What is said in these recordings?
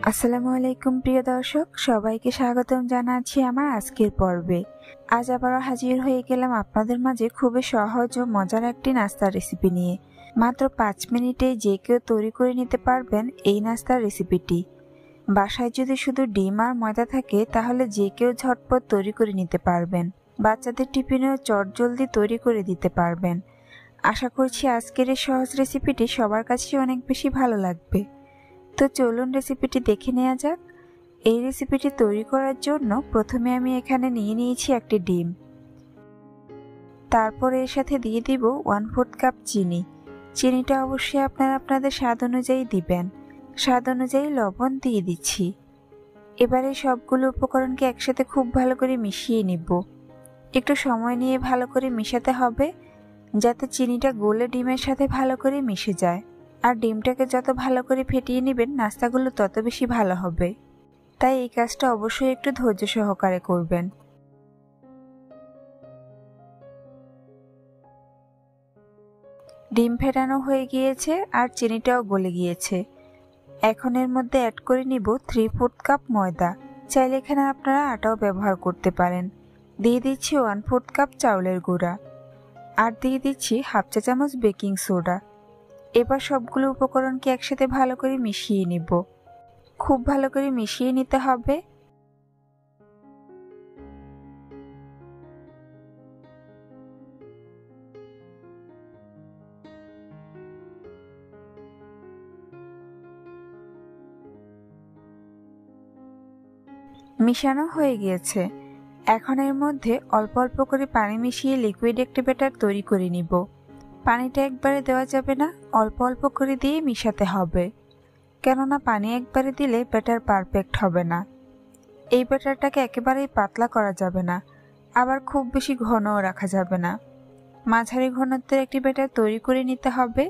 আসসালামু আলাইকুম প্রিয় দর্শক, সবাইকে স্বাগতম জানাচ্ছি আমার আজকের পর্বে। আজ আবারও হাজির হয়ে গেলাম আপনাদের মাঝে খুবই সহজ ও মজার একটি নাস্তার রেসিপি নিয়ে। মাত্র 5 মিনিটেই যে কেউ তৈরি করে নিতে পারবেন এই নাস্তার রেসিপিটি। বাসায় যদি শুধু ডিম আর ময়দা থাকে তাহলে যে কেউ ঝটপট তৈরি করে নিতে পারবেন। বাচ্চাদের টিফিনেও চটজলদি তৈরি করে দিতে পারবেন। আশা করছি আজকের এই সহজ রেসিপিটি সবার কাছেই অনেক বেশি ভালো লাগবে। তো চলুন রেসিপিটি দেখে নেওয়া যাক। এই রেসিপিটি তৈরি করার জন্য প্রথমে আমি এখানে নিয়ে নিয়েছি একটি ডিম। তারপর এর সাথে দিয়ে দিব 1/4 কাপ চিনি। চিনিটা অবশ্যই আপনারা আপনাদের স্বাদ অনুযায়ী দিবেন। স্বাদ অনুযায়ী লবণ দিয়ে দিচ্ছি। এবারে সবগুলো উপকরণকে একসাথে খুব ভালো করে মিশিয়ে নিব। একটু সময় নিয়ে ভালো করে মিশাতে হবে যাতে চিনিটা গলে ডিমের সাথে ভালো করে মিশে যায়। আর ডিমটাকে যত ভালো করে ফেটিয়ে নেবেন নাস্তাগুলো তত বেশি ভালো হবে। তাই এই কাজটা অবশ্যই একটু ধৈর্য সহকারে করবেন। ডিম ফেটানো হয়ে গিয়েছে আর চিনিটাও গলে গিয়েছে। এখন এর মধ্যে অ্যাড করে নিব 3/4 কাপ ময়দা। চাইলে এখানে আপনারা আটাও ব্যবহার করতে পারেন। দিয়ে দিচ্ছি 1/4 কাপ চাউলের গুঁড়া আর দিয়ে দিচ্ছি 1/2 চা চামচ বেকিং সোডা। এবার সবগুলো উপকরণকে একসাথে ভালো করে মিশিয়ে নিব। খুব ভালো করে মিশিয়ে নিতে হবে। মিশানো হয়ে গিয়েছে। এখন এর মধ্যে অল্প অল্প করে পানি মিশিয়ে লিকুইড একটি ব্যাটার তৈরি করে নিব। পানিটা একবারে দেওয়া যাবে না, অল্প অল্প করে দিয়ে মিশাতে হবে, কেননা পানি একবারে দিলে ব্যাটার পারফেক্ট হবে না। এই ব্যাটারটাকে একেবারেই পাতলা করা যাবে না, আবার খুব বেশি ঘনও রাখা যাবে না। মাঝারি ঘনত্বের একটি ব্যাটার তৈরি করে নিতে হবে।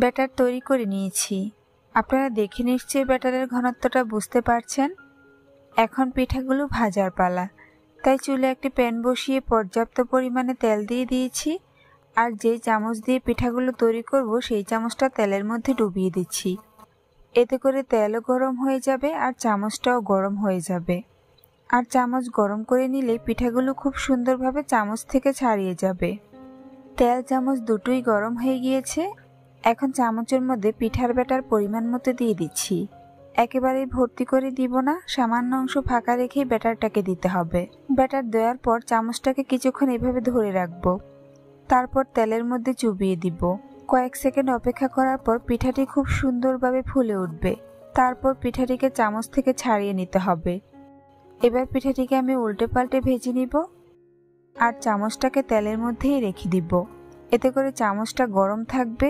ব্যাটার তৈরি করে নিয়েছি। আপনারা দেখে নিশ্চয়ই ব্যাটারের ঘনত্বটা বুঝতে পারছেন। এখন পিঠাগুলো ভাজার পালা। তাই চুলে একটি প্যান বসিয়ে পর্যাপ্ত পরিমাণে তেল দিয়ে দিয়েছি আর যে চামচ দিয়ে পিঠাগুলো তৈরি করব সেই চামচটা তেলের মধ্যে ডুবিয়ে দিচ্ছি। এতে করে তেলও গরম হয়ে যাবে আর চামচটাও গরম হয়ে যাবে। আর চামচ গরম করে নিলে পিঠাগুলো খুব সুন্দরভাবে চামচ থেকে ছাড়িয়ে যাবে। তেল চামচ দুটোই গরম হয়ে গিয়েছে। এখন চামচের মধ্যে পিঠার ব্যাটার পরিমাণ মতো দিয়ে দিচ্ছি। একেবারেই ভর্তি করে দিব না, সামান্য অংশ ফাঁকা রেখেই ব্যাটারটাকে দিতে হবে। ব্যাটার দেওয়ার পর চামচটাকে কিছুক্ষণ এভাবে ধরে রাখবো। তারপর তেলের মধ্যে চুবিয়ে দিব। কয়েক সেকেন্ড অপেক্ষা করার পর পিঠাটি খুব সুন্দরভাবে ফুলে উঠবে। তারপর পিঠাটিকে চামচ থেকে ছাড়িয়ে নিতে হবে। এবার পিঠাটিকে আমি উল্টে পাল্টে ভেজে নিব আর চামচটাকে তেলের মধ্যেই রেখে দিব। এতে করে চামচটা গরম থাকবে।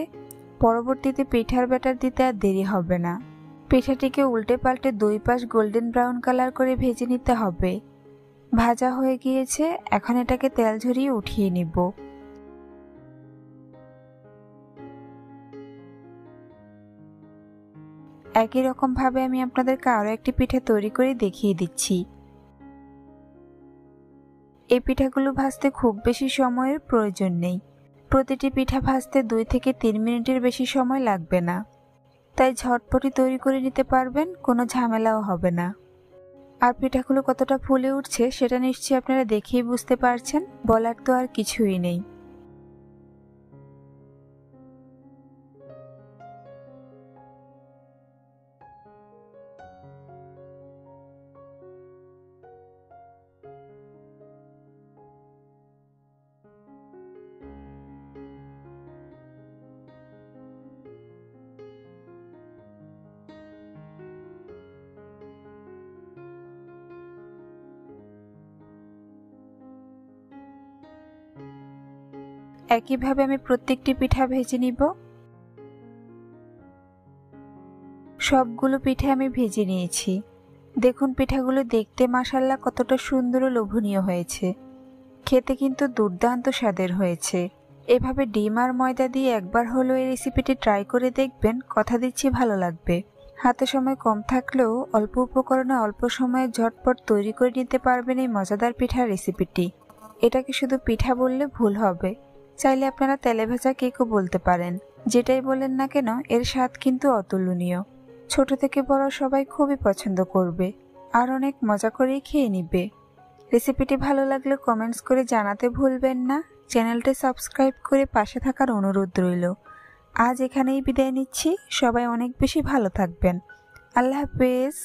পরবর্তীতে পিঠার ব্যাটার দিতে আর দেরি হবে না। পিঠাটিকে উল্টে পাল্টে দুই পাশ গোল্ডেন ব্রাউন কালার করে ভেজে নিতে হবে। ভাজা হয়ে গিয়েছে, এখন এটাকে তেল ঝরিয়ে উঠিয়ে নিব। একই রকম ভাবে আমি আপনাদেরকে আরো একটি পিঠা তৈরি করে দেখিয়ে দিচ্ছি। এই পিঠাগুলো ভাজতে খুব বেশি সময়ের প্রয়োজন নেই। প্রতিটি পিঠা ভাজতে 2 থেকে 3 মিনিটের বেশি সময় লাগবে না। তাই ঝটপটি তৈরি করে নিতে পারবেন, কোনো ঝামেলাও হবে না। আর পিঠাগুলো কতটা ফুলে উঠছে সেটা নিশ্চয়ই আপনারা দেখেই বুঝতে পারছেন, বলার তো আর কিছুই নেই। একইভাবে আমি প্রত্যেকটি পিঠা ভেজে নিব। সবগুলো পিঠে আমি ভেজে নিয়েছি। দেখুন পিঠাগুলো দেখতে মাশাআল্লাহ কতটা সুন্দর ও লোভনীয় হয়েছে। খেতে কিন্তু দুর্দান্ত স্বাদের হয়েছে। এভাবে ডিম আর ময়দা দিয়ে একবার হলেও এই রেসিপিটি ট্রাই করে দেখবেন, কথা দিচ্ছি ভালো লাগবে। হাতে সময় কম থাকলেও অল্প উপকরণে অল্প সময়ে ঝটপট তৈরি করে নিতে পারবেন এই মজাদার পিঠার রেসিপিটি। এটাকে শুধু পিঠা বললে ভুল হবে, চাইলে আপনারা তেলে ভাজা কেকও বলতে পারেন। যেটাই বলেন না কেন এর স্বাদ কিন্তু অতুলনীয়। ছোট থেকে বড় সবাই খুবই পছন্দ করবে আর অনেক মজা করেই খেয়ে নিবে। রেসিপিটি ভালো লাগলে কমেন্টস করে জানাতে ভুলবেন না। চ্যানেলটি সাবস্ক্রাইব করে পাশে থাকার অনুরোধ রইল। আজ এখানেই বিদায় নিচ্ছি। সবাই অনেক বেশি ভালো থাকবেন। আল্লাহ হাফেজ।